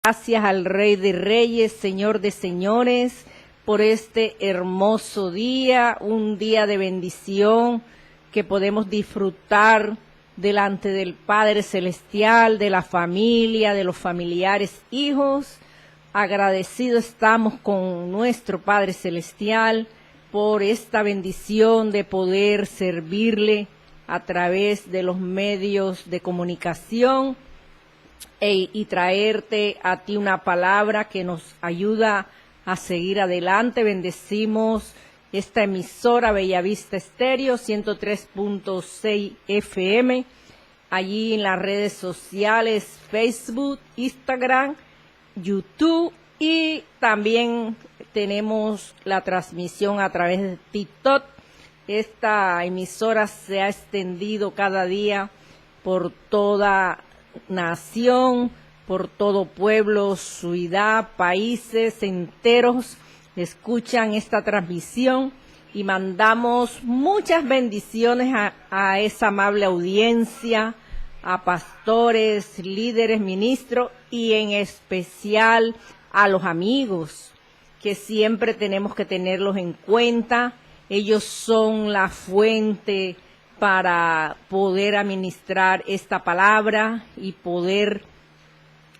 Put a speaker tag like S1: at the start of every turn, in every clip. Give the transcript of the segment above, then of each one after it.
S1: Gracias al Rey de Reyes, Señor de Señores, por este hermoso día, un día de bendición que podemos disfrutar delante del Padre Celestial, de la familia, de los familiares, hijos. Agradecidos estamos con nuestro Padre Celestial por esta bendición de poder servirle a través de los medios de comunicación y traerte a ti una palabra que nos ayuda a seguir adelante. Bendecimos esta emisora Bellavista Estéreo 103.6 FM, allí en las redes sociales Facebook, Instagram, YouTube, y también tenemos la transmisión a través de TikTok. Esta emisora se ha extendido cada día por toda nación, por todo pueblo, ciudad, países enteros escuchan esta transmisión, y mandamos muchas bendiciones a esa amable audiencia, a pastores, líderes, ministros, y en especial a los amigos, que siempre tenemos que tenerlos en cuenta. Ellos son la fuente para poder administrar esta palabra y poder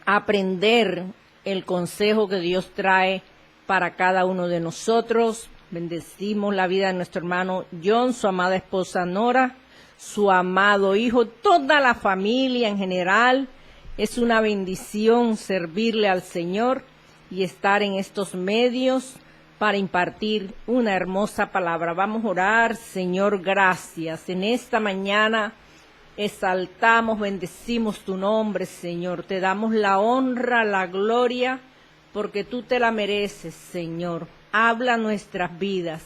S1: aprender el consejo que Dios trae para cada uno de nosotros. Bendecimos la vida de nuestro hermano John, su amada esposa Nora, su amado hijo, toda la familia en general. Es una bendición servirle al Señor y estar en estos medios para impartir una hermosa palabra. Vamos a orar. Señor, gracias. En esta mañana exaltamos, bendecimos tu nombre, Señor. Te damos la honra, la gloria, porque tú te la mereces, Señor. Habla a nuestras vidas,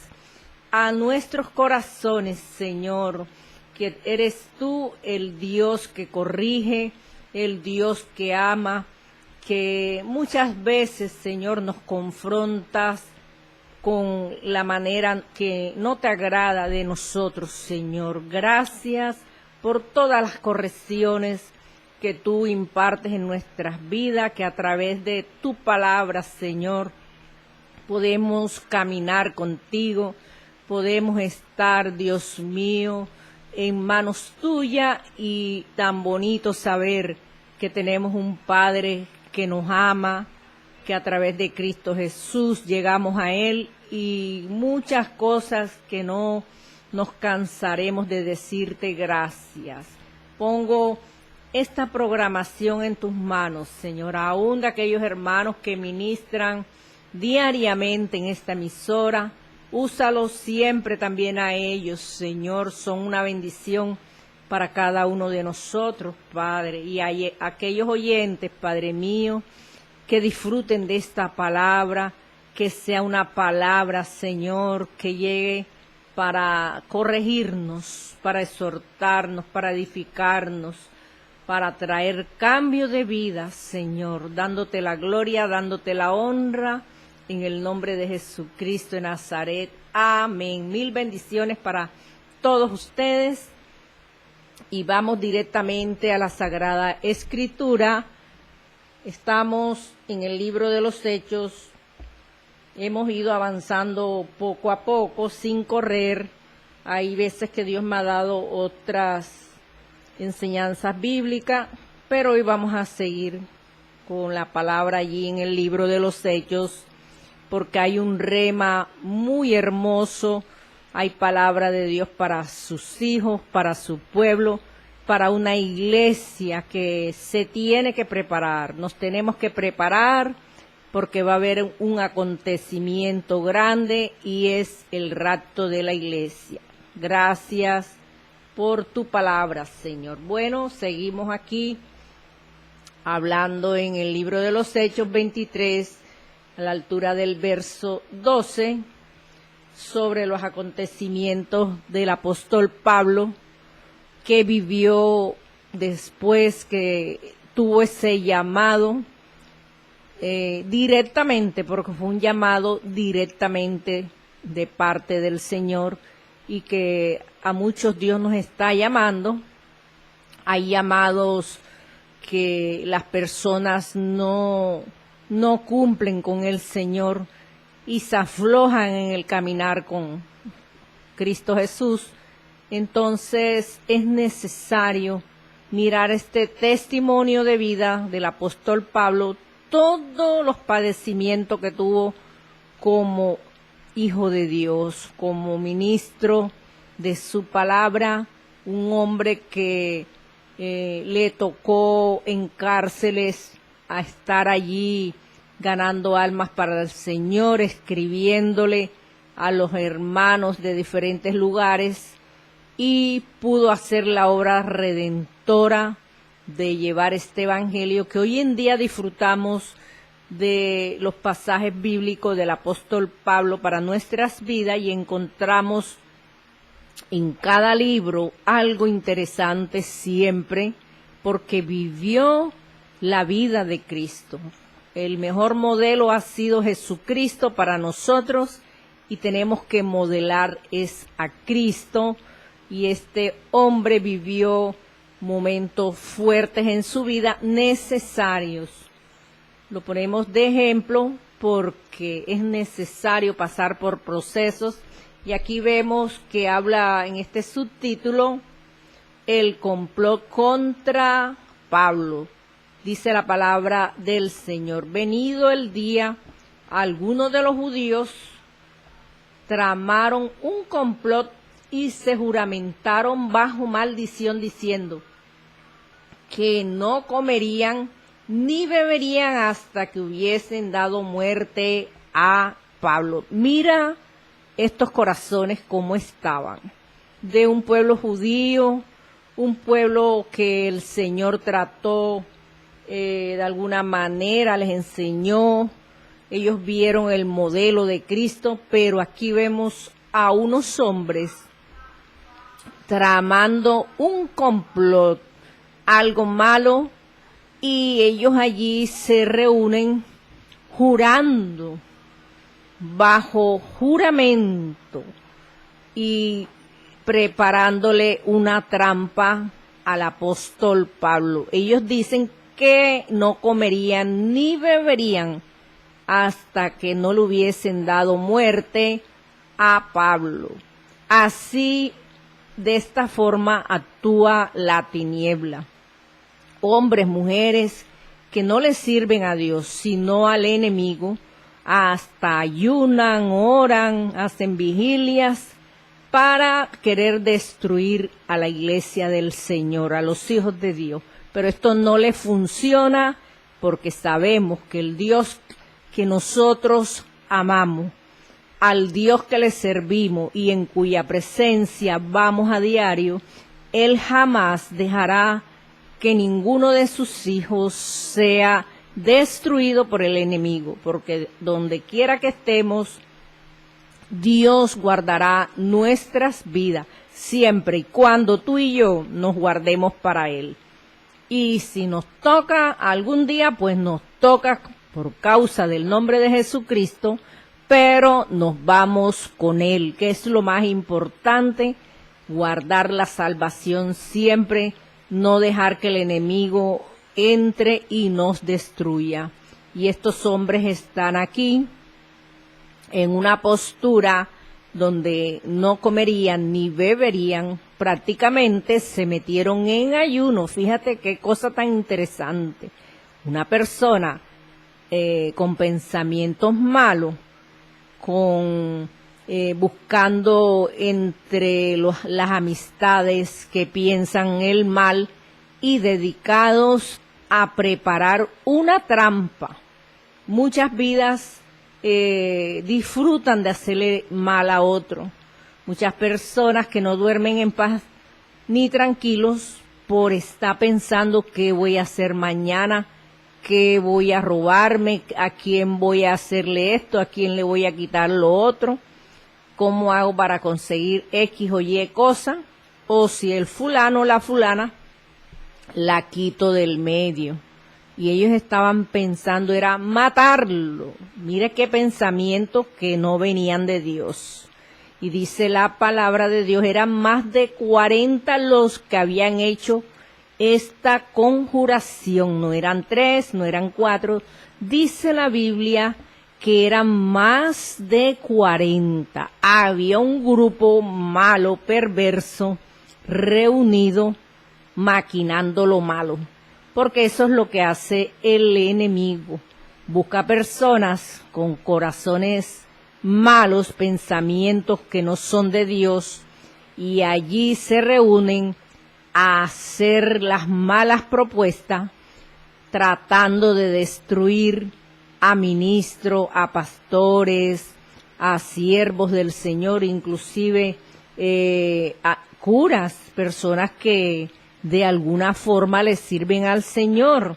S1: a nuestros corazones, Señor, que eres tú el Dios que corrige, el Dios que ama, que muchas veces, Señor, nos confrontas con la manera que no te agrada de nosotros, Señor. Gracias por todas las correcciones que tú impartes en nuestras vidas, que a través de tu palabra, Señor, podemos caminar contigo, podemos estar, Dios mío, en manos tuyas, y tan bonito saber que tenemos un Padre que nos ama, que a través de Cristo Jesús llegamos a Él, y muchas cosas que no nos cansaremos de decirte gracias. Pongo esta programación en tus manos, Señor, aún de aquellos hermanos que ministran diariamente en esta emisora. Úsalos siempre también a ellos, Señor, son una bendición para cada uno de nosotros, Padre, y a aquellos oyentes, Padre mío, que disfruten de esta palabra, que sea una palabra, Señor, que llegue para corregirnos, para exhortarnos, para edificarnos, para traer cambio de vida, Señor, dándote la gloria, dándote la honra, en el nombre de Jesucristo de Nazaret. Amén. Mil bendiciones para todos ustedes, y vamos directamente a la Sagrada Escritura. Estamos en el libro de los Hechos. Hemos ido avanzando poco a poco, sin correr. Hay veces que Dios me ha dado otras enseñanzas bíblicas, pero hoy vamos a seguir con la palabra allí en el libro de los Hechos, porque hay un rema muy hermoso. Hay palabra de Dios para sus hijos, para su pueblo, para una iglesia que se tiene que preparar. Nos tenemos que preparar porque va a haber un acontecimiento grande, y es el rapto de la iglesia. Gracias por tu palabra, Señor. Bueno, seguimos aquí hablando en el libro de los Hechos 23, a la altura del verso 12, sobre los acontecimientos del apóstol Pablo, que vivió después que tuvo ese llamado directamente, porque fue un llamado directamente de parte del Señor, y que a muchos Dios nos está llamando. Hay llamados que las personas no cumplen con el Señor y se aflojan en el caminar con Cristo Jesús, entonces es necesario mirar este testimonio de vida del apóstol Pablo, todos los padecimientos que tuvo como hijo de Dios, como ministro de su palabra, un hombre que le tocó en cárceles a estar allí ganando almas para el Señor, escribiéndole a los hermanos de diferentes lugares, y pudo hacer la obra redentora de llevar este evangelio que hoy en día disfrutamos de los pasajes bíblicos del apóstol Pablo para nuestras vidas, y encontramos en cada libro algo interesante siempre, porque vivió la vida de Cristo. El mejor modelo ha sido Jesucristo para nosotros, y tenemos que modelar es a Cristo, y este hombre vivió momentos fuertes en su vida, necesarios. Lo ponemos de ejemplo porque es necesario pasar por procesos, y aquí vemos que habla en este subtítulo el complot contra Pablo. Dice la palabra del Señor: venido el día, algunos de los judíos tramaron un complot y se juramentaron bajo maldición, diciendo que no comerían ni beberían hasta que hubiesen dado muerte a Pablo. Mira estos corazones cómo estaban, de un pueblo judío, un pueblo que el Señor trató de alguna manera, les enseñó, ellos vieron el modelo de Cristo, pero aquí vemos a unos hombres tramando un complot, algo malo, y ellos allí se reúnen jurando, bajo juramento, y preparándole una trampa al apóstol Pablo. Ellos dicen que no comerían ni beberían hasta que no le hubiesen dado muerte a Pablo. Así, de esta forma actúa la tiniebla. Hombres, mujeres que no le sirven a Dios, sino al enemigo, hasta ayunan, oran, hacen vigilias para querer destruir a la iglesia del Señor, a los hijos de Dios. Pero esto no le funciona, porque sabemos que el Dios que nosotros amamos, al Dios que le servimos y en cuya presencia vamos a diario, Él jamás dejará que ninguno de sus hijos sea destruido por el enemigo, porque donde quiera que estemos, Dios guardará nuestras vidas, siempre y cuando tú y yo nos guardemos para Él. Y si nos toca algún día, pues nos toca por causa del nombre de Jesucristo, pero nos vamos con Él, que es lo más importante, guardar la salvación siempre, no dejar que el enemigo entre y nos destruya. Y estos hombres están aquí en una postura donde no comerían ni beberían, prácticamente se metieron en ayuno. Fíjate qué cosa tan interesante. Una persona con pensamientos malos, buscando entre las amistades que piensan el mal y dedicados a preparar una trampa. Muchas vidas disfrutan de hacerle mal a otro. Muchas personas que no duermen en paz ni tranquilos por estar pensando qué voy a hacer mañana, qué voy a robarme, a quién voy a hacerle esto, a quién le voy a quitar lo otro, cómo hago para conseguir X o Y cosa, o si el fulano o la fulana la quito del medio. Y ellos estaban pensando era matarlo. Mire qué pensamientos que no venían de Dios. Y dice la palabra de Dios, eran más de 40 los que habían hecho esta conjuración. No eran 3, no eran 4. Dice la Biblia que eran más de 40. Había un grupo malo, perverso, reunido, maquinando lo malo. Porque eso es lo que hace el enemigo. Busca personas con corazones malos, pensamientos que no son de Dios, y allí se reúnen a hacer las malas propuestas, tratando de destruir a ministros, a pastores, a siervos del Señor, inclusive a curas, personas que de alguna forma le sirven al Señor.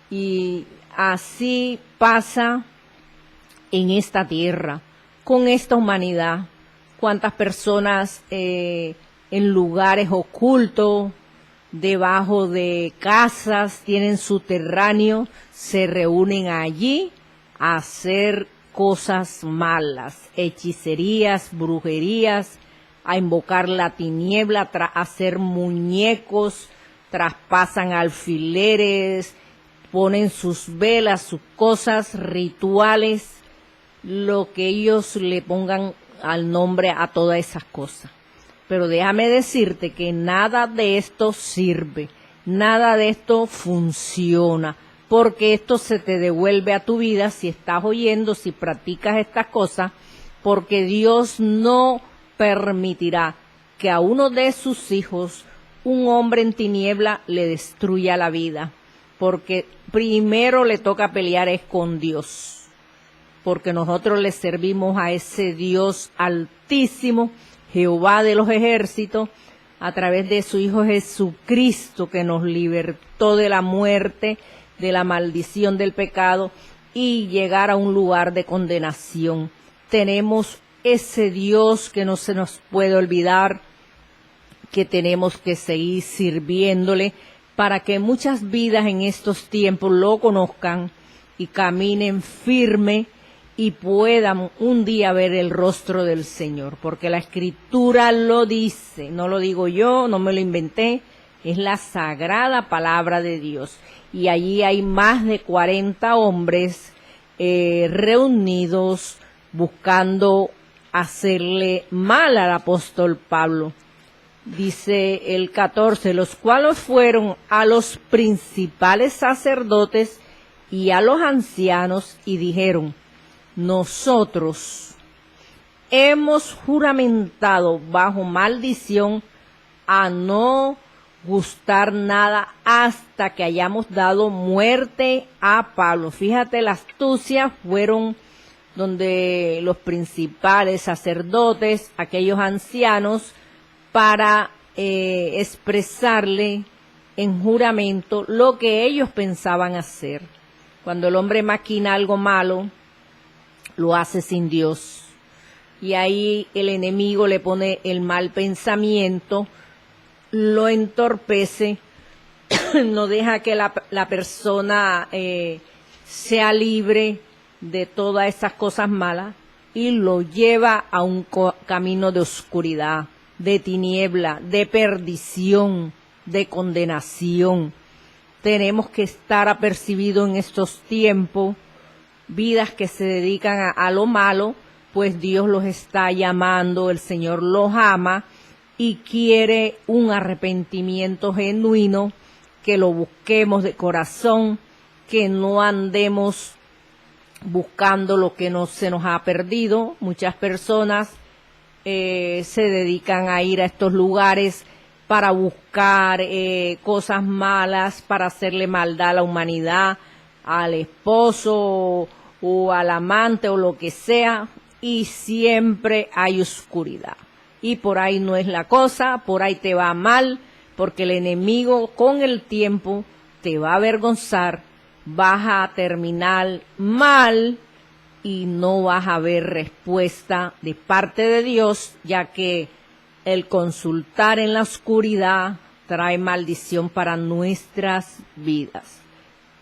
S1: Y así pasa en esta tierra, con esta humanidad. Cuántas personas en lugares ocultos, debajo de casas, tienen subterráneo, se reúnen allí a hacer cosas malas, hechicerías, brujerías, a invocar la tiniebla, a hacer muñecos, traspasan alfileres, ponen sus velas, sus cosas, rituales, lo que ellos le pongan al nombre a todas esas cosas. Pero déjame decirte que nada de esto sirve, nada de esto funciona, porque esto se te devuelve a tu vida si estás oyendo, si practicas estas cosas, porque Dios no permitirá que a uno de sus hijos, un hombre en tiniebla, le destruya la vida, porque primero le toca pelear es con Dios, porque nosotros le servimos a ese Dios altísimo, Jehová de los ejércitos, a través de su Hijo Jesucristo, que nos libertó de la muerte, de la maldición del pecado y llegar a un lugar de condenación. Tenemos ese Dios que no se nos puede olvidar, que tenemos que seguir sirviéndole para que muchas vidas en estos tiempos lo conozcan y caminen firme y puedan un día ver el rostro del Señor, porque la Escritura lo dice, no lo digo yo, no me lo inventé, es la sagrada palabra de Dios. Y allí hay más de 40 hombres reunidos buscando hacerle mal al apóstol Pablo. Dice el 14, los cuales fueron a los principales sacerdotes y a los ancianos y dijeron: nosotros hemos juramentado bajo maldición a no gustar nada hasta que hayamos dado muerte a Pablo. Fíjate, la astucia fueron donde los principales sacerdotes, aquellos ancianos, para expresarle en juramento lo que ellos pensaban hacer. Cuando el hombre maquina algo malo, lo hace sin Dios. Y ahí el enemigo le pone el mal pensamiento, lo entorpece, no deja que la persona sea libre de todas esas cosas malas y lo lleva a un camino de oscuridad, de tiniebla, de perdición, de condenación. Tenemos que estar apercibidos en estos tiempos, vidas que se dedican a lo malo, pues Dios los está llamando, el Señor los ama y quiere un arrepentimiento genuino, que lo busquemos de corazón, que no andemos buscando lo que no se nos ha perdido. Muchas personas se dedican a ir a estos lugares para buscar cosas malas, para hacerle maldad a la humanidad, al esposo o al amante o lo que sea, y siempre hay oscuridad. Y por ahí no es la cosa, por ahí te va mal, porque el enemigo con el tiempo te va a avergonzar, vas a terminar mal y no vas a ver respuesta de parte de Dios, ya que el consultar en la oscuridad trae maldición para nuestras vidas.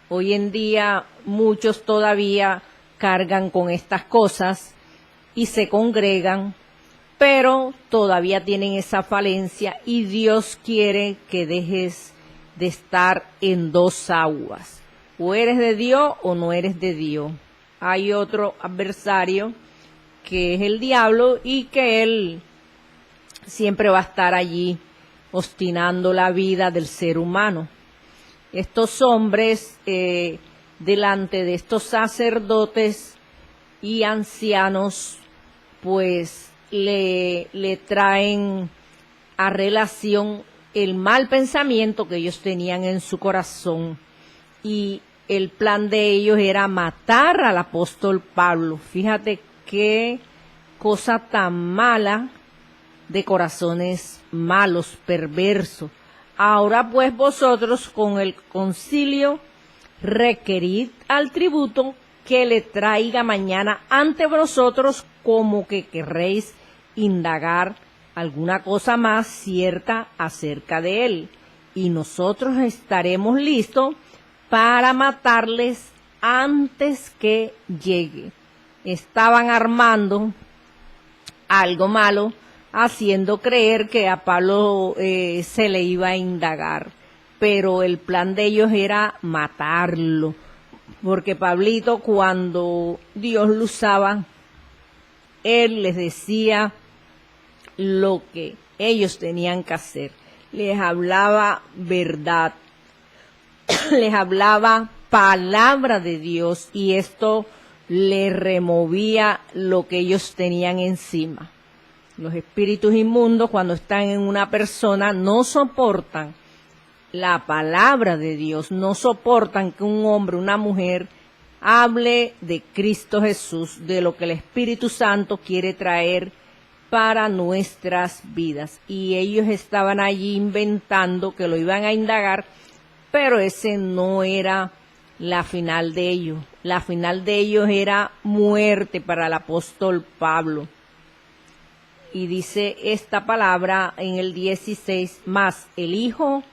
S1: Hoy en día muchos todavía cargan con estas cosas y se congregan, pero todavía tienen esa falencia y Dios quiere que dejes de estar en dos aguas. O eres de Dios o no eres de Dios. Hay otro adversario que es el diablo y que él siempre va a estar allí obstinando la vida del ser humano. Estos hombres, delante de estos sacerdotes y ancianos, pues le traen a relación el mal pensamiento que ellos tenían en su corazón, y el plan de ellos era matar al apóstol Pablo. Fíjate qué cosa tan mala, de corazones malos, perversos. Ahora pues vosotros con el concilio requerid al tributo que le traiga mañana ante vosotros, como que querréis indagar alguna cosa más cierta acerca de él, y nosotros estaremos listos para matarles antes que llegue. Estaban armando algo malo, haciendo creer que a Pablo se le iba a indagar, pero el plan de ellos era matarlo, porque Pablito, cuando Dios lo usaba, él les decía lo que ellos tenían que hacer, les hablaba verdad, les hablaba palabra de Dios, y esto les removía lo que ellos tenían encima. Los espíritus inmundos, cuando están en una persona, no soportan la palabra de Dios, no soportan que un hombre, una mujer, hable de Cristo Jesús, de lo que el Espíritu Santo quiere traer para nuestras vidas. Y ellos estaban allí inventando que lo iban a indagar, pero ese no era la final de ellos. La final de ellos era muerte para el apóstol Pablo. Y dice esta palabra en el 16, más el hijo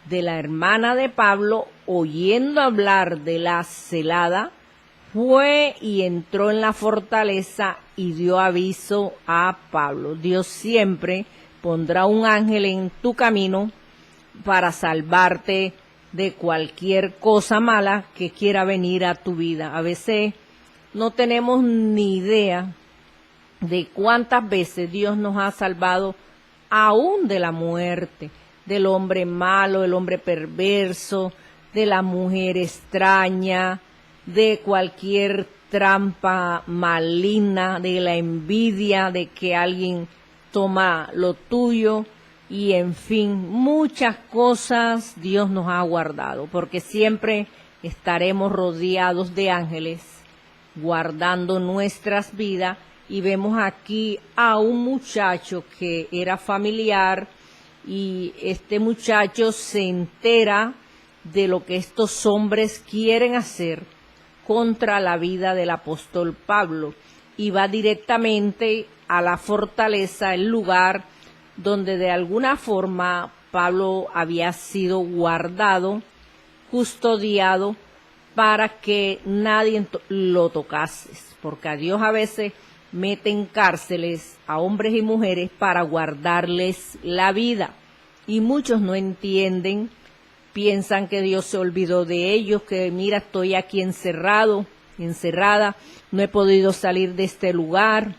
S1: de la hermana de Pablo, oyendo hablar de la celada, fue y entró en la fortaleza y dio aviso a Pablo. Dios siempre pondrá un ángel en tu camino para salvarte de cualquier cosa mala que quiera venir a tu vida. A veces no tenemos ni idea de cuántas veces Dios nos ha salvado aún de la muerte, del hombre malo, del hombre perverso, de la mujer extraña, de cualquier trampa maligna, de la envidia, de que alguien toma lo tuyo, y en fin, muchas cosas Dios nos ha guardado, porque siempre estaremos rodeados de ángeles guardando nuestras vidas. Y vemos aquí a un muchacho que era familiar, y este muchacho se entera de lo que estos hombres quieren hacer contra la vida del apóstol Pablo, y va directamente a la fortaleza, el lugar donde de alguna forma Pablo había sido guardado, custodiado, para que nadie lo tocase, porque a Dios a veces mete en cárceles a hombres y mujeres para guardarles la vida, y muchos no entienden, piensan que Dios se olvidó de ellos, que mira, estoy aquí encerrada, no he podido salir de este lugar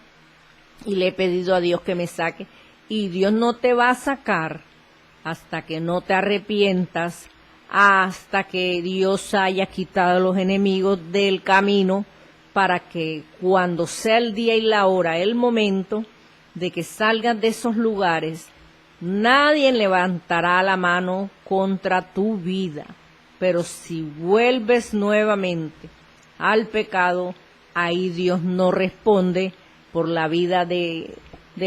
S1: y le he pedido a Dios que me saque, y Dios no te va a sacar hasta que no te arrepientas, hasta que Dios haya quitado a los enemigos del camino, para que cuando sea el día y la hora, el momento de que salgas de esos lugares, nadie levantará la mano contra tu vida. Pero si vuelves nuevamente al pecado, ahí Dios no responde por la vida de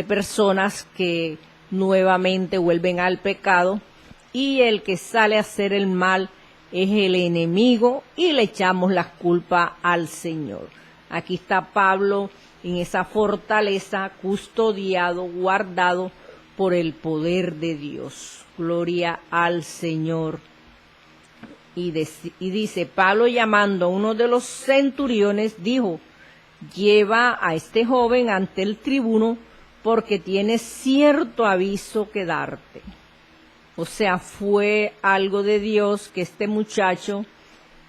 S1: personas que nuevamente vuelven al pecado, y el que sale a hacer el mal es el enemigo, y le echamos las culpas al Señor. Aquí está Pablo en esa fortaleza, custodiado, guardado por el poder de Dios. Gloria al Señor. Y dice, Pablo, llamando a uno de los centuriones, dijo: lleva a este joven ante el tribuno, porque tiene cierto aviso que darte. O sea, fue algo de Dios que este muchacho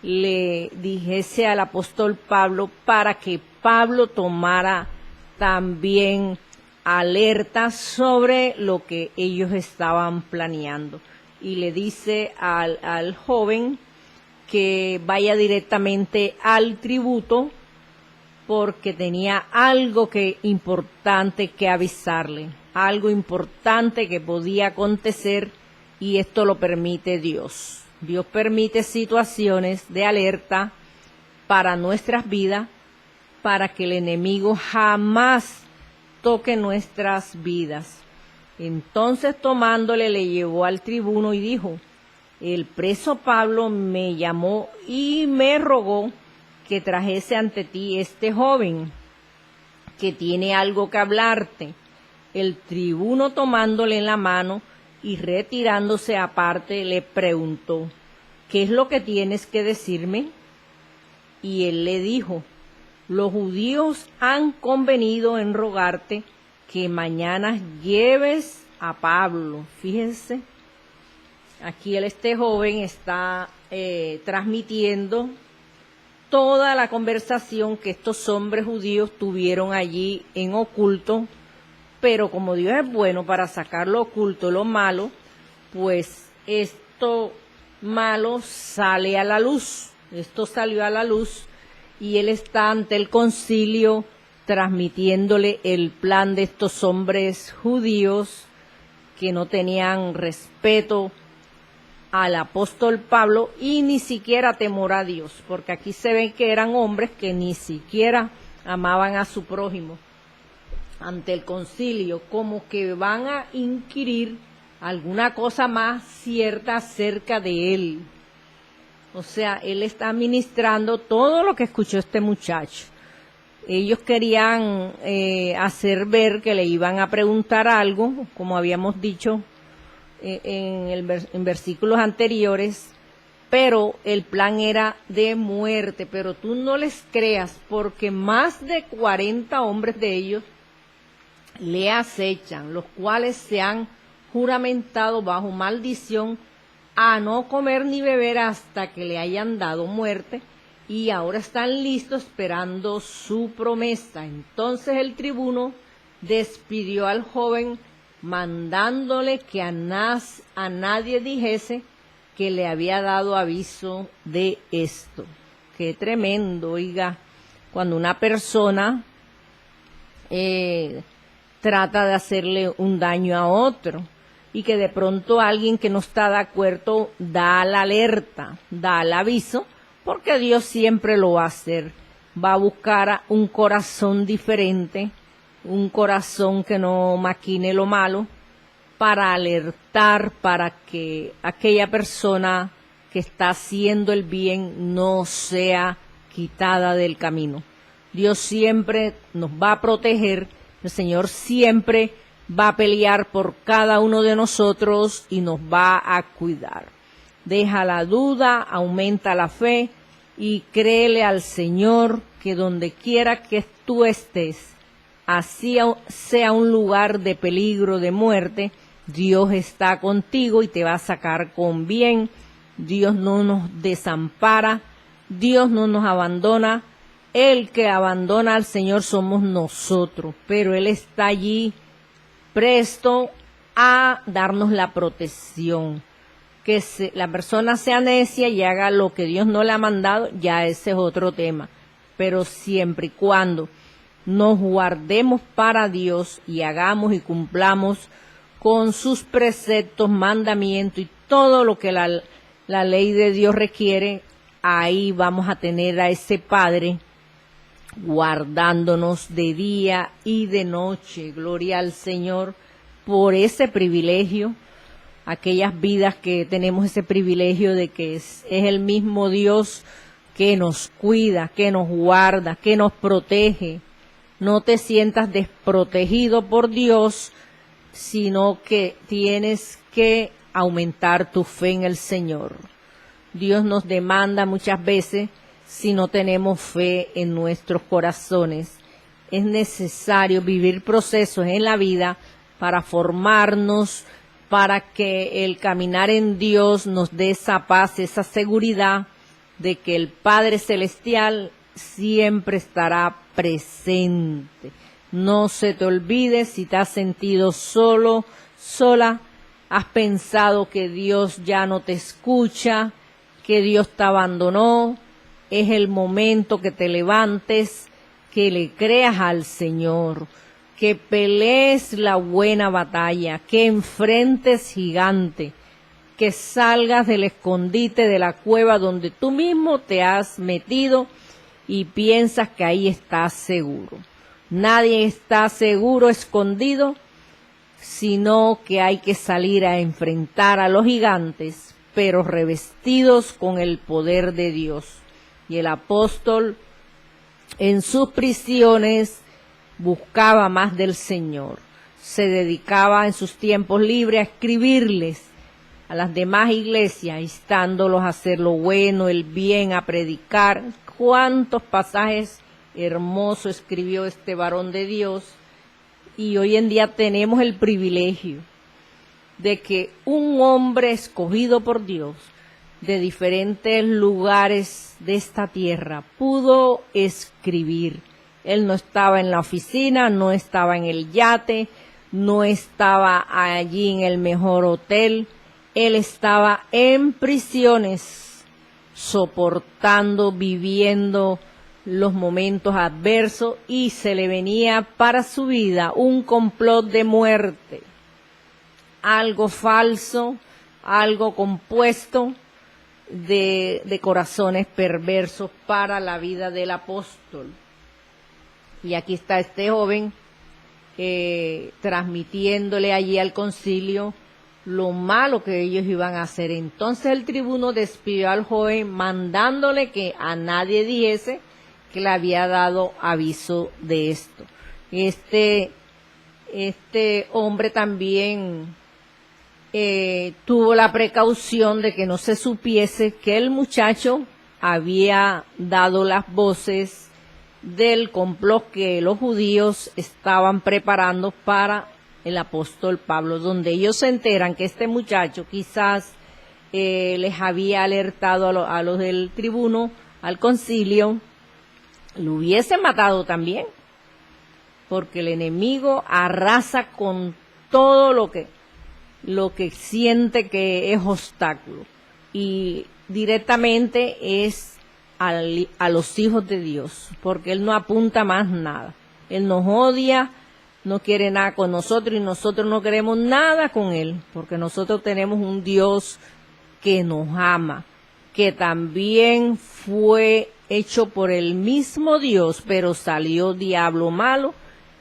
S1: le dijese al apóstol Pablo para que Pablo tomara también alerta sobre lo que ellos estaban planeando. Y le dice al joven que vaya directamente al tributo porque tenía algo importante que avisarle, algo importante que podía acontecer, y esto lo permite Dios. Dios permite situaciones de alerta para nuestras vidas, para que el enemigo jamás toque nuestras vidas. Entonces tomándole le llevó al tribuno y dijo: el preso Pablo me llamó y me rogó que trajese ante ti este joven, que tiene algo que hablarte. El tribuno tomándole en la mano y retirándose aparte le preguntó: ¿qué es lo que tienes que decirme? Y él le dijo: los judíos han convenido en rogarte que mañana lleves a Pablo. Fíjense, aquí este joven está transmitiendo toda la conversación que estos hombres judíos tuvieron allí en oculto, pero como Dios es bueno para sacar lo oculto, lo malo, pues esto malo sale a la luz. Esto salió a la luz y él está ante el concilio transmitiéndole el plan de estos hombres judíos que no tenían respeto al apóstol Pablo y ni siquiera temor a Dios, porque aquí se ve que eran hombres que ni siquiera amaban a su prójimo. Ante el concilio, como que van a inquirir alguna cosa más cierta acerca de él. O sea, él está ministrando todo lo que escuchó este muchacho. Ellos querían hacer ver que le iban a preguntar algo, como habíamos dicho en versículos anteriores, pero el plan era de muerte. Pero tú no les creas, porque más de 40 hombres de ellos le acechan, los cuales se han juramentado bajo maldición a no comer ni beber hasta que le hayan dado muerte, y ahora están listos esperando su promesa. Entonces el tribuno despidió al joven, mandándole que a nadie dijese que le había dado aviso de esto. Qué tremendo, oiga, cuando una persona trata de hacerle un daño a otro y que de pronto alguien que no está de acuerdo da la alerta, da el aviso, porque Dios siempre lo va a hacer. Va a buscar un corazón diferente, un corazón que no maquine lo malo, para alertar, para que aquella persona que está haciendo el bien no sea quitada del camino. Dios siempre nos va a proteger, el Señor siempre va a pelear por cada uno de nosotros y nos va a cuidar. Deja la duda, aumenta la fe y créele al Señor que donde quiera que tú estés, así sea un lugar de peligro, de muerte, Dios está contigo y te va a sacar con bien. Dios no nos desampara, Dios no nos abandona. El que abandona al Señor somos nosotros, pero Él está allí presto a darnos la protección. Que la persona sea necia y haga lo que Dios no le ha mandado, ya ese es otro tema. Pero siempre y cuando nos guardemos para Dios y hagamos y cumplamos con sus preceptos, mandamientos y todo lo que la ley de Dios requiere, ahí vamos a tener a ese Padre guardándonos de día y de noche. Gloria al Señor por ese privilegio. Aquellas vidas que tenemos ese privilegio de que es el mismo Dios que nos cuida, que nos guarda, que nos protege. No te sientas desprotegido por Dios, sino que tienes que aumentar tu fe en el Señor. Dios nos demanda muchas veces, si no tenemos fe en nuestros corazones, es necesario vivir procesos en la vida para formarnos para que el caminar en Dios nos dé esa paz, esa seguridad de que el Padre Celestial siempre estará presente. No se te olvide, si te has sentido solo, sola, has pensado que Dios ya no te escucha, que Dios te abandonó, es el momento que te levantes, que le creas al Señor, que pelees la buena batalla, que enfrentes gigante, que salgas del escondite de la cueva donde tú mismo te has metido y piensas que ahí estás seguro. Nadie está seguro escondido, sino que hay que salir a enfrentar a los gigantes, pero revestidos con el poder de Dios. Y el apóstol en sus prisiones buscaba más del Señor. Se dedicaba en sus tiempos libres a escribirles a las demás iglesias, instándolos a hacer lo bueno, el bien, a predicar. Cuántos pasajes hermosos escribió este varón de Dios. Y hoy en día tenemos el privilegio de que un hombre escogido por Dios de diferentes lugares de esta tierra pudo escribir. Él no estaba en la oficina, no estaba en el yate, no estaba allí en el mejor hotel. Él estaba en prisiones, soportando, viviendo los momentos adversos, y se le venía para su vida un complot de muerte, algo falso, algo compuesto de corazones perversos para la vida del apóstol. Y aquí está este joven transmitiéndole allí al concilio lo malo que ellos iban a hacer. Entonces el tribuno despidió al joven mandándole que a nadie dijese que le había dado aviso de esto. Este hombre también tuvo la precaución de que no se supiese que el muchacho había dado las voces del complot que los judíos estaban preparando para el apóstol Pablo, donde ellos se enteran que este muchacho quizás les había alertado a los del tribuno, al concilio, lo hubiesen matado también, porque el enemigo arrasa con todo lo que siente que es obstáculo, y directamente es a los hijos de Dios, porque él no apunta más nada. Él nos odia, no quiere nada con nosotros, y nosotros no queremos nada con él, porque nosotros tenemos un Dios que nos ama, que también fue hecho por el mismo Dios, pero salió diablo malo,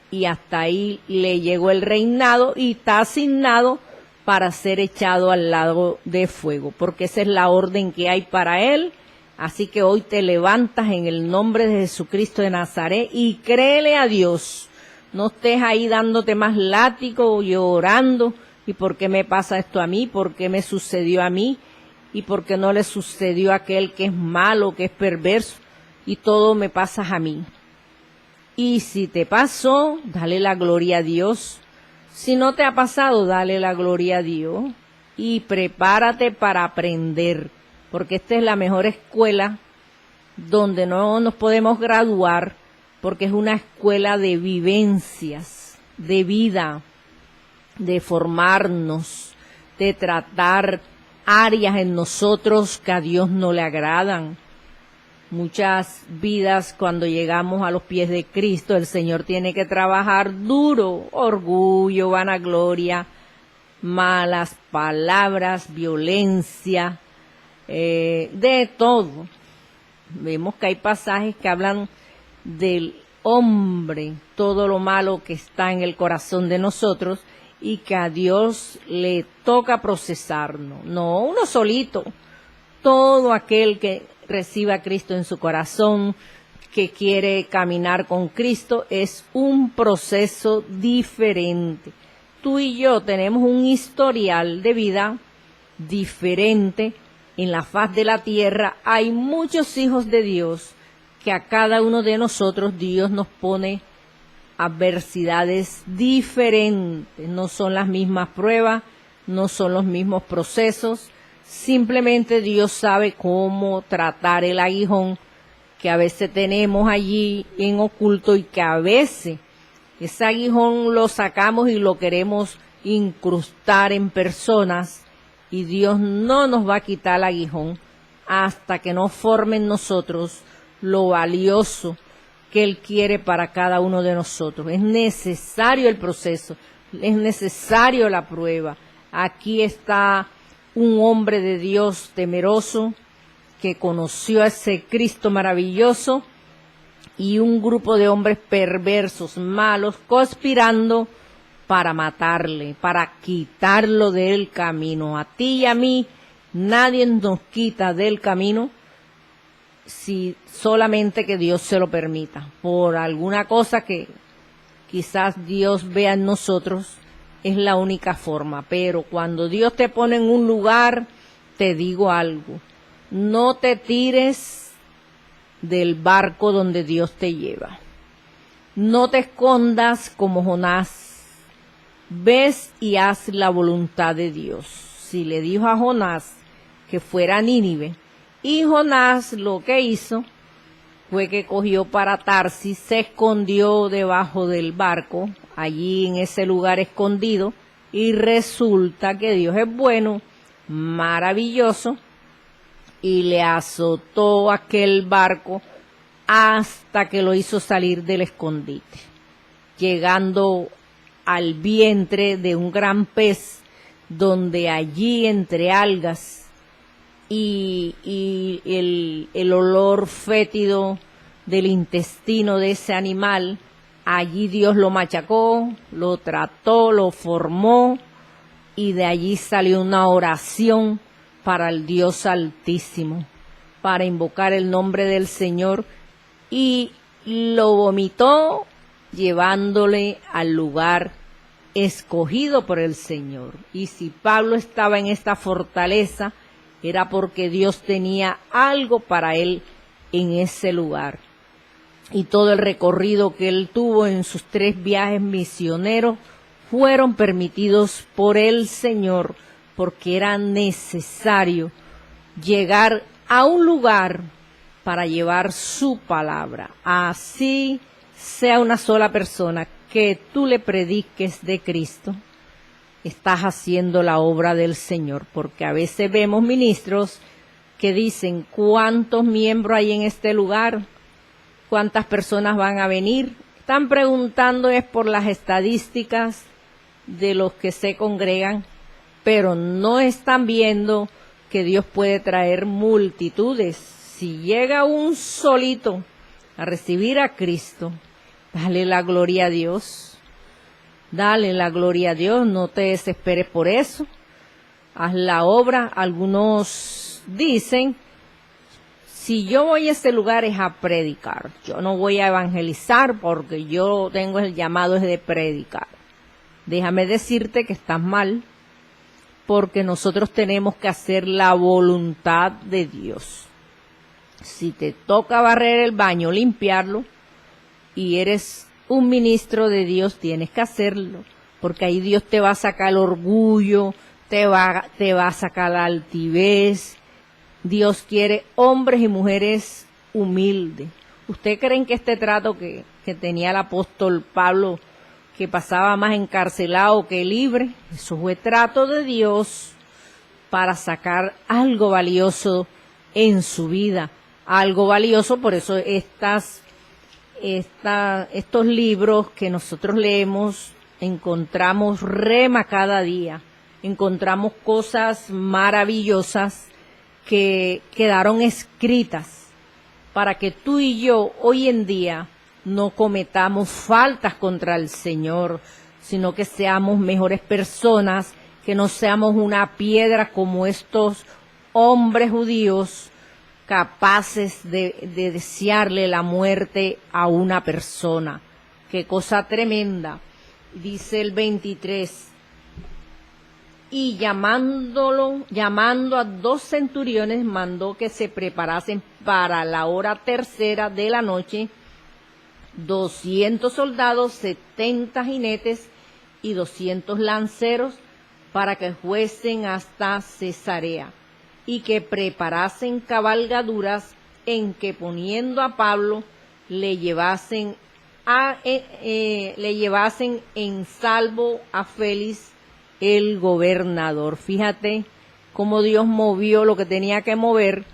S1: y hasta ahí le llegó el reinado, y está asignado para ser echado al lago de fuego, porque esa es la orden que hay para él. Así que hoy te levantas en el nombre de Jesucristo de Nazaret y créele a Dios. No estés ahí dándote más látigo, llorando, ¿y por qué me pasa esto a mí? ¿Por qué me sucedió a mí? ¿Y por qué no le sucedió a aquel que es malo, que es perverso? Y todo me pasa a mí. Y si te pasó, dale la gloria a Dios. Si no te ha pasado, dale la gloria a Dios. Y prepárate para aprender, porque esta es la mejor escuela donde no nos podemos graduar, porque es una escuela de vivencias, de vida, de formarnos, de tratar áreas en nosotros que a Dios no le agradan. Muchas vidas, cuando llegamos a los pies de Cristo, el Señor tiene que trabajar duro, orgullo, vanagloria, malas palabras, violencia, de todo. Vemos que hay pasajes que hablan del hombre, todo lo malo que está en el corazón de nosotros, y que a Dios le toca procesarnos, no uno solito. Todo aquel que reciba a Cristo en su corazón, que quiere caminar con Cristo, es un proceso diferente. Tú y yo tenemos un historial de vida diferente. En la faz de la tierra hay muchos hijos de Dios que a cada uno de nosotros Dios nos pone adversidades diferentes. No son las mismas pruebas, no son los mismos procesos. Simplemente Dios sabe cómo tratar el aguijón que a veces tenemos allí en oculto y que a veces ese aguijón lo sacamos y lo queremos incrustar en personas y Dios no nos va a quitar el aguijón hasta que no forme en nosotros lo valioso que Él quiere para cada uno de nosotros. Es necesario el proceso, es necesario la prueba. Aquí está un hombre de Dios temeroso que conoció a ese Cristo maravilloso y un grupo de hombres perversos, malos, conspirando para matarle, para quitarlo del camino. A ti y a mí nadie nos quita del camino si solamente que Dios se lo permita. Por alguna cosa que quizás Dios vea en nosotros, es la única forma. Pero cuando Dios te pone en un lugar, te digo algo, no te tires del barco donde Dios te lleva. No te escondas como Jonás. Ves y haz la voluntad de Dios. Si le dijo a Jonás que fuera a Nínive, y Jonás lo que hizo fue que cogió para Tarsis, se escondió debajo del barco, allí en ese lugar escondido, y resulta que Dios es bueno, maravilloso, y le azotó aquel barco hasta que lo hizo salir del escondite, llegando al vientre de un gran pez, donde allí entre algas y el olor fétido del intestino de ese animal, allí Dios lo machacó, lo trató, lo formó, y de allí salió una oración para el Dios Altísimo, para invocar el nombre del Señor, y lo vomitó llevándole al lugar escogido por el Señor. Y si Pablo estaba en esta fortaleza, era porque Dios tenía algo para él en ese lugar. Y todo el recorrido que él tuvo en sus 3 viajes misioneros fueron permitidos por el Señor, porque era necesario llegar a un lugar para llevar su palabra. Así sea una sola persona que tú le prediques de Cristo, estás haciendo la obra del Señor, porque a veces vemos ministros que dicen, ¿cuántos miembros hay en este lugar? ¿Cuántas personas van a venir? Están preguntando es por las estadísticas de los que se congregan, pero no están viendo que Dios puede traer multitudes. Si llega un solito a recibir a Cristo, dale la gloria a Dios. Dale la gloria a Dios, no te desesperes por eso. Haz la obra. Algunos dicen, si yo voy a este lugar es a predicar. Yo no voy a evangelizar porque yo tengo el llamado es de predicar. Déjame decirte que estás mal, porque nosotros tenemos que hacer la voluntad de Dios. Si te toca barrer el baño, limpiarlo, y eres un ministro de Dios, tienes que hacerlo, porque ahí Dios te va a sacar el orgullo, te va a sacar la altivez. Dios quiere hombres y mujeres humildes. ¿Usted creen que este trato que tenía el apóstol Pablo, que pasaba más encarcelado que libre, eso fue trato de Dios para sacar algo valioso en su vida? Algo valioso, por eso estos libros que nosotros leemos, encontramos rema cada día, encontramos cosas maravillosas que quedaron escritas para que tú y yo hoy en día no cometamos faltas contra el Señor, sino que seamos mejores personas, que no seamos una piedra como estos hombres judíos capaces de desearle la muerte a una persona. Qué cosa tremenda. Dice el 23, y llamando a 2 centuriones, mandó que se preparasen para la hora 3:00 de la noche 200 soldados, 70 jinetes y 200 lanceros, para que fuesen hasta Cesarea, y que preparasen cabalgaduras en que poniendo a Pablo le llevasen en salvo a Félix el gobernador. Fíjate cómo Dios movió lo que tenía que mover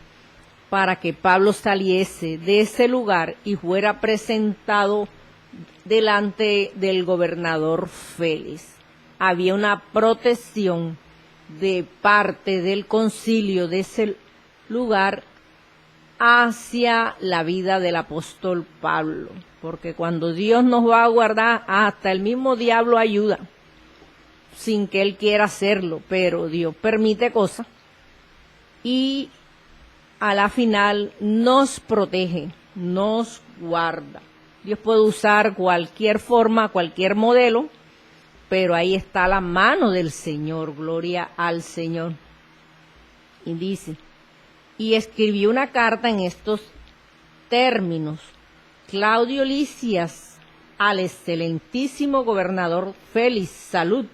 S1: para que Pablo saliese de ese lugar y fuera presentado delante del gobernador Félix. Había una protección de parte del concilio de ese lugar hacia la vida del apóstol Pablo, porque cuando Dios nos va a guardar, hasta el mismo diablo ayuda, sin que él quiera hacerlo, pero Dios permite cosas y a la final nos protege, nos guarda. Dios puede usar cualquier forma, cualquier modelo, pero ahí está la mano del Señor, gloria al Señor. Y dice, y escribió una carta en estos términos: Claudio Lisias, al excelentísimo gobernador Félix, salud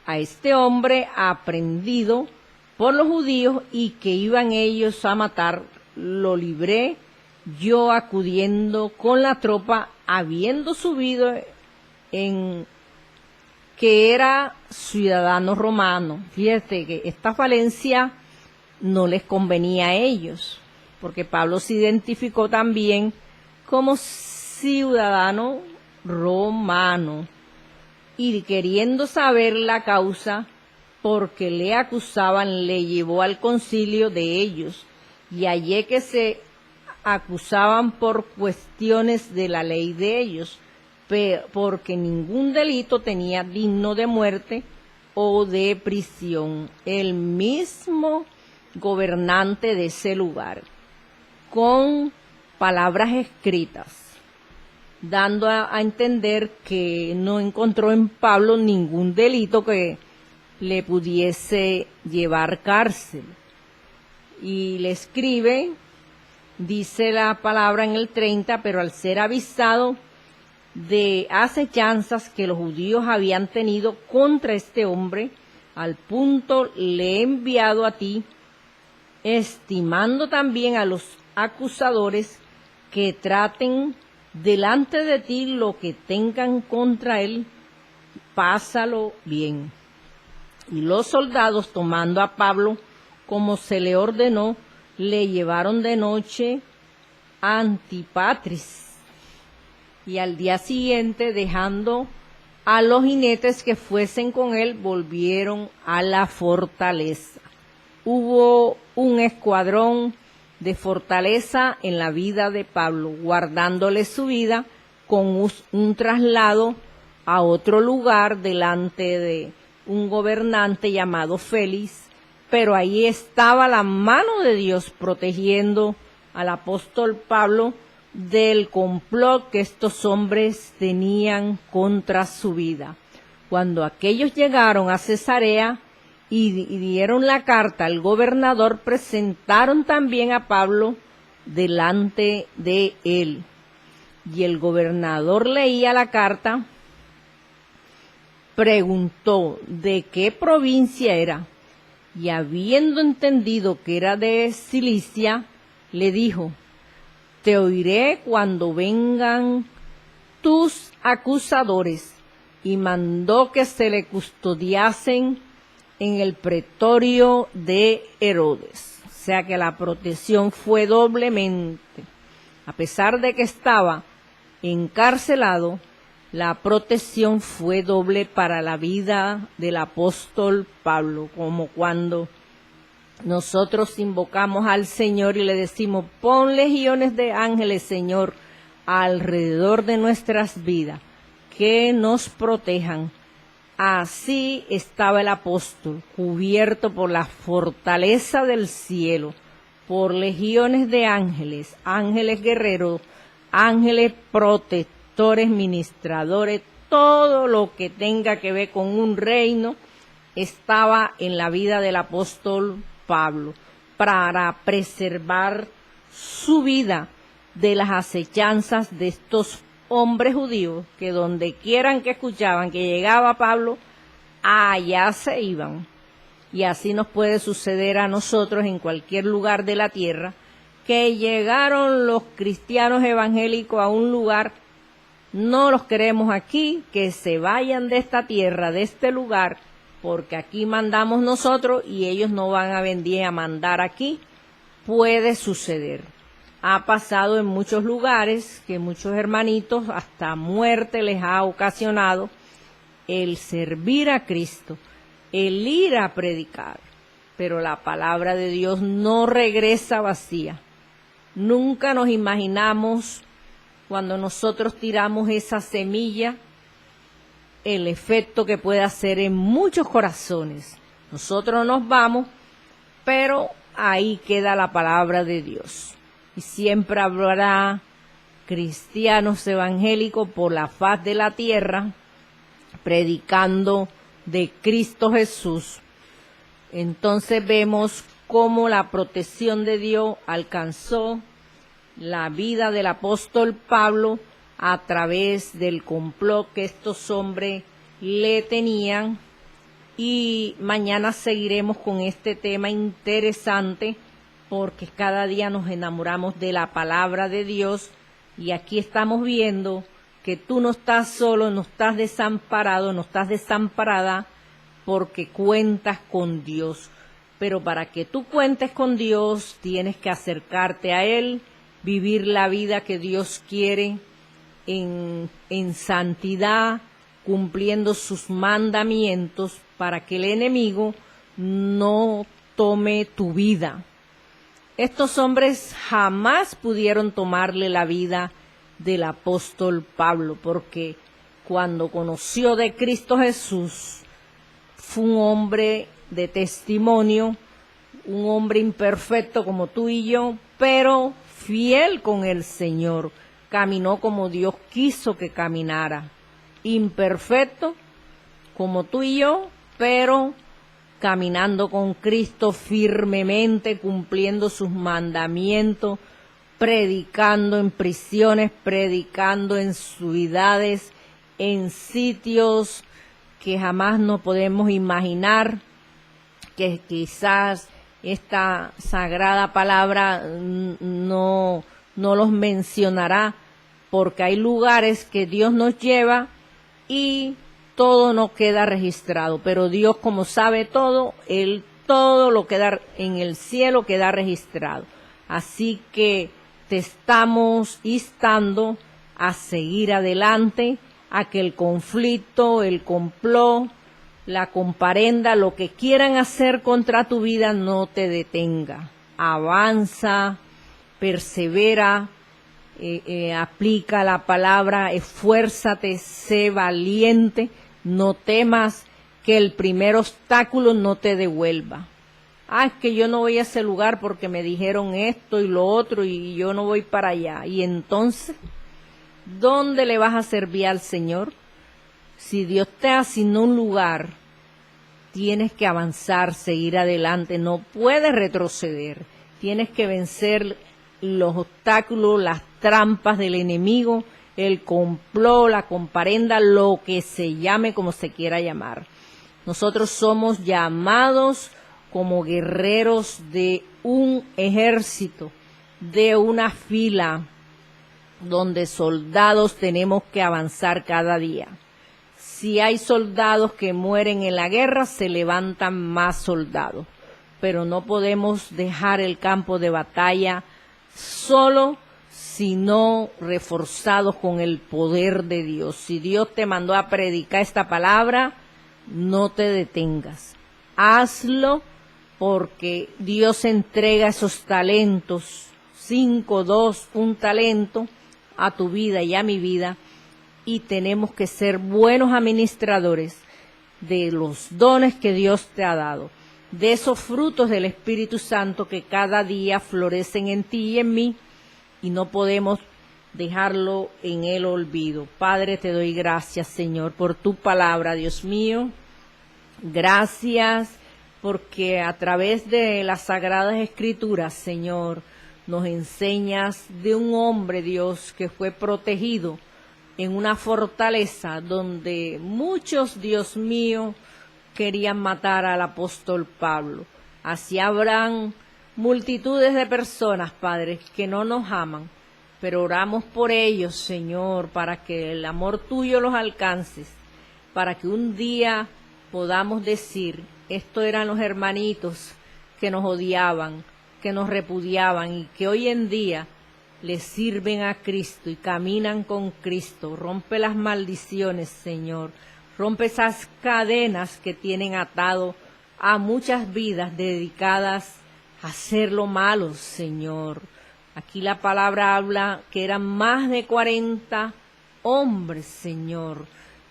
S1: a este hombre aprendido por los judíos y que iban ellos a matar, lo libré yo acudiendo con la tropa, habiendo subido en que era ciudadano romano. Fíjate que esta falencia no les convenía a ellos, porque Pablo se identificó también como ciudadano romano, y queriendo saber la causa porque le acusaban, le llevó al concilio de ellos, y hallé que se acusaban por cuestiones de la ley de ellos, porque ningún delito tenía digno de muerte o de prisión. El mismo gobernante de ese lugar, con palabras escritas, dando a entender que no encontró en Pablo ningún delito que le pudiese llevar cárcel. Y le escribe, dice la palabra en el 30, pero al ser avisado de acechanzas que los judíos habían tenido contra este hombre, al punto le he enviado a ti, estimando también a los acusadores que traten delante de ti lo que tengan contra él, pásalo bien. Y los soldados, tomando a Pablo como se le ordenó, le llevaron de noche a Antipatris, y al día siguiente, dejando a los jinetes que fuesen con él, volvieron a la fortaleza. Hubo un escuadrón de fortaleza en la vida de Pablo, guardándole su vida con un traslado a otro lugar delante de un gobernante llamado Félix, pero ahí estaba la mano de Dios protegiendo al apóstol Pablo del complot que estos hombres tenían contra su vida. Cuando aquellos llegaron a Cesarea y dieron la carta al gobernador, presentaron también a Pablo delante de él. Y el gobernador leía la carta, preguntó de qué provincia era, y habiendo entendido que era de Cilicia, le dijo: te oiré cuando vengan tus acusadores. Y mandó que se le custodiasen en el pretorio de Herodes. O sea que la protección fue doblemente. A pesar de que estaba encarcelado, la protección fue doble para la vida del apóstol Pablo, como cuando nosotros invocamos al Señor y le decimos: pon legiones de ángeles, Señor, alrededor de nuestras vidas, que nos protejan. Así estaba el apóstol, cubierto por la fortaleza del cielo, por legiones de ángeles, ángeles guerreros, ángeles protectores, ministradores, todo lo que tenga que ver con un reino estaba en la vida del apóstol Pablo, para preservar su vida de las acechanzas de estos hombres judíos, que donde quieran que escuchaban que llegaba Pablo, allá se iban. Y así nos puede suceder a nosotros en cualquier lugar de la tierra, que llegaron los cristianos evangélicos a un lugar, no los queremos aquí, que se vayan de esta tierra, de este lugar, porque aquí mandamos nosotros y ellos no van a venir a mandar aquí. Puede suceder. Ha pasado en muchos lugares que muchos hermanitos hasta muerte les ha ocasionado el servir a Cristo, el ir a predicar. Pero la palabra de Dios no regresa vacía. Nunca nos imaginamos cuando nosotros tiramos esa semilla el efecto que puede hacer en muchos corazones. Nosotros nos vamos, pero ahí queda la palabra de Dios. Y siempre habrá cristianos evangélicos por la faz de la tierra predicando de Cristo Jesús. Entonces vemos cómo la protección de Dios alcanzó la vida del apóstol Pablo a través del complot que estos hombres le tenían. Y mañana seguiremos con este tema interesante, porque cada día nos enamoramos de la palabra de Dios, y aquí estamos viendo que tú no estás solo, no estás desamparado, no estás desamparada, porque cuentas con Dios. Pero para que tú cuentes con Dios, tienes que acercarte a Él, vivir la vida que Dios quiere en santidad, cumpliendo sus mandamientos, para que el enemigo no tome tu vida. Estos hombres jamás pudieron tomarle la vida del apóstol Pablo, porque cuando conoció de Cristo Jesús, fue un hombre de testimonio, un hombre imperfecto como tú y yo, pero fiel con el Señor. Caminó como Dios quiso que caminara. Imperfecto como tú y yo, pero caminando con Cristo firmemente, cumpliendo sus mandamientos, predicando en prisiones, predicando en ciudades, en sitios que jamás nos podemos imaginar, que quizás esta sagrada palabra no los mencionará, porque hay lugares que Dios nos lleva y todo no queda registrado, pero Dios, como sabe todo, Él todo lo queda en el cielo, queda registrado. Así que te estamos instando a seguir adelante, a que el conflicto, el complot, la comparenda, lo que quieran hacer contra tu vida no te detenga. Avanza, persevera, aplica la palabra, esfuérzate, sé valiente, no temas que el primer obstáculo no te devuelva. Es que yo no voy a ese lugar porque me dijeron esto y lo otro y yo no voy para allá. Y entonces, ¿dónde le vas a servir al Señor? Si Dios te asignó un lugar, tienes que avanzar, seguir adelante, no puedes retroceder. Tienes que vencer los obstáculos, las trampas del enemigo, el complot, la comparenda, lo que se llame, como se quiera llamar. Nosotros somos llamados como guerreros de un ejército, de una fila, donde soldados tenemos que avanzar cada día. Si hay soldados que mueren en la guerra, se levantan más soldados, pero no podemos dejar el campo de batalla solo, sino reforzados con el poder de Dios. Si Dios te mandó a predicar esta palabra, no te detengas. Hazlo, porque Dios entrega esos talentos, 5, 2, 1 talento a tu vida y a mi vida, y tenemos que ser buenos administradores de los dones que Dios te ha dado, de esos frutos del Espíritu Santo que cada día florecen en ti y en mí, y no podemos dejarlo en el olvido. Padre, te doy gracias, Señor, por tu palabra, Dios mío. Gracias porque a través de las Sagradas Escrituras, Señor, nos enseñas de un hombre, Dios, que fue protegido en una fortaleza donde muchos, Dios mío, querían matar al apóstol Pablo. Así habrán multitudes de personas, Padre, que no nos aman, pero oramos por ellos, Señor, para que el amor tuyo los alcances, para que un día podamos decir, estos eran los hermanitos que nos odiaban, que nos repudiaban y que hoy en día les sirven a Cristo y caminan con Cristo. Rompe las maldiciones, Señor. Rompe esas cadenas que tienen atado a muchas vidas dedicadas a hacer lo malo, Señor. Aquí la palabra habla que eran más de 40 hombres, Señor.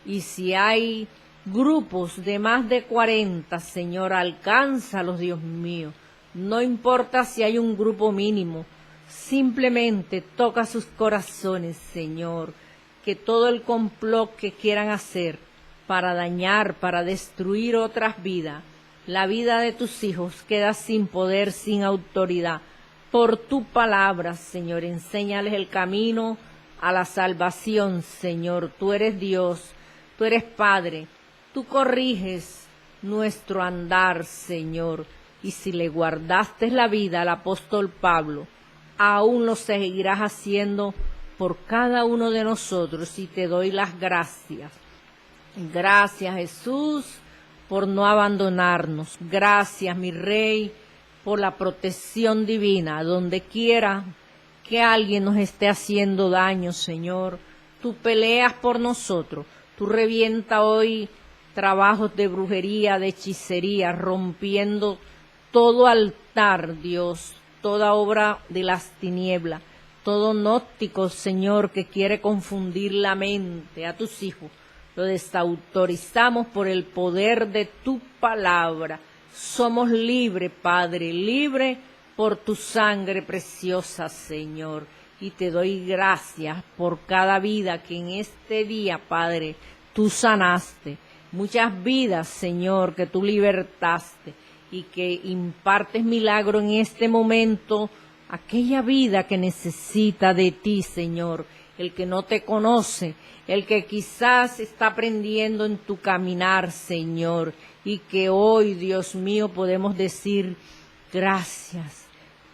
S1: Y si hay grupos de más de 40, Señor, alcánzalos, Dios mío. No importa si hay un grupo mínimo, simplemente toca sus corazones, Señor. Que todo el complot que quieran hacer para dañar, para destruir otras vidas, la vida de tus hijos queda sin poder, sin autoridad. Por tu palabra, Señor, enséñales el camino a la salvación, Señor. Tú eres Dios, tú eres Padre, tú corriges nuestro andar, Señor. Y si le guardaste la vida al apóstol Pablo, aún lo seguirás haciendo por cada uno de nosotros, y te doy las gracias. Gracias, Jesús, por no abandonarnos. Gracias, mi Rey, por la protección divina. Donde quiera que alguien nos esté haciendo daño, Señor, tú peleas por nosotros. Tú revienta hoy trabajos de brujería, de hechicería, rompiendo todo altar, Dios, toda obra de las tinieblas, todo gnóstico, Señor, que quiere confundir la mente a tus hijos. Lo desautorizamos por el poder de tu palabra. Somos libres, Padre, libres por tu sangre preciosa, Señor. Y te doy gracias por cada vida que en este día, Padre, tú sanaste. Muchas vidas, Señor, que tú libertaste y que impartes milagro en este momento. Aquella vida que necesita de ti, Señor, el que no te conoce, el que quizás está aprendiendo en tu caminar, Señor, y que hoy, Dios mío, podemos decir gracias,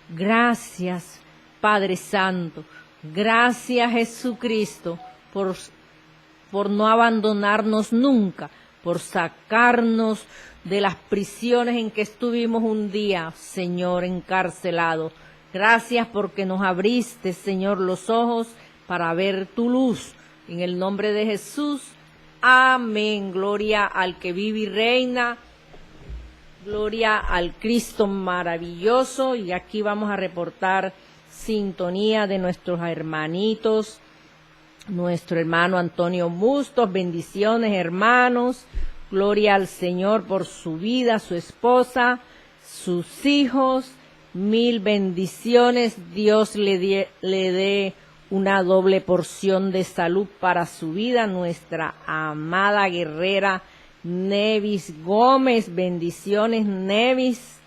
S1: gracias, Padre Santo, gracias, Jesucristo, por no abandonarnos nunca, por sacarnos de las prisiones en que estuvimos un día, Señor, encarcelados. Gracias porque nos abriste, Señor, los ojos para ver tu luz. En el nombre de Jesús, amén. Gloria al que vive y reina. Gloria al Cristo maravilloso. Y aquí vamos a reportar sintonía de nuestros hermanitos. Nuestro hermano Antonio Bustos. Bendiciones, hermanos. Gloria al Señor por su vida, su esposa, sus hijos. Mil bendiciones. Dios le dé una doble porción de salud para su vida. Nuestra amada guerrera Nevis Gómez. Bendiciones, Nevis.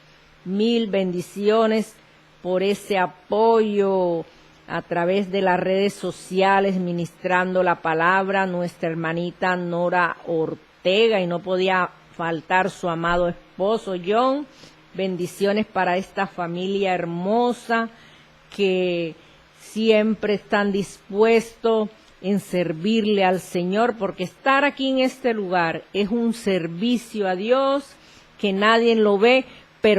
S1: Mil bendiciones por ese apoyo a través de las redes sociales, ministrando la palabra. Nuestra hermanita Nora Ortega, y no podía faltar su amado esposo John. Bendiciones para esta familia hermosa que siempre están dispuestos en servirle al Señor, porque estar aquí en este lugar es un servicio a Dios que nadie lo ve, pero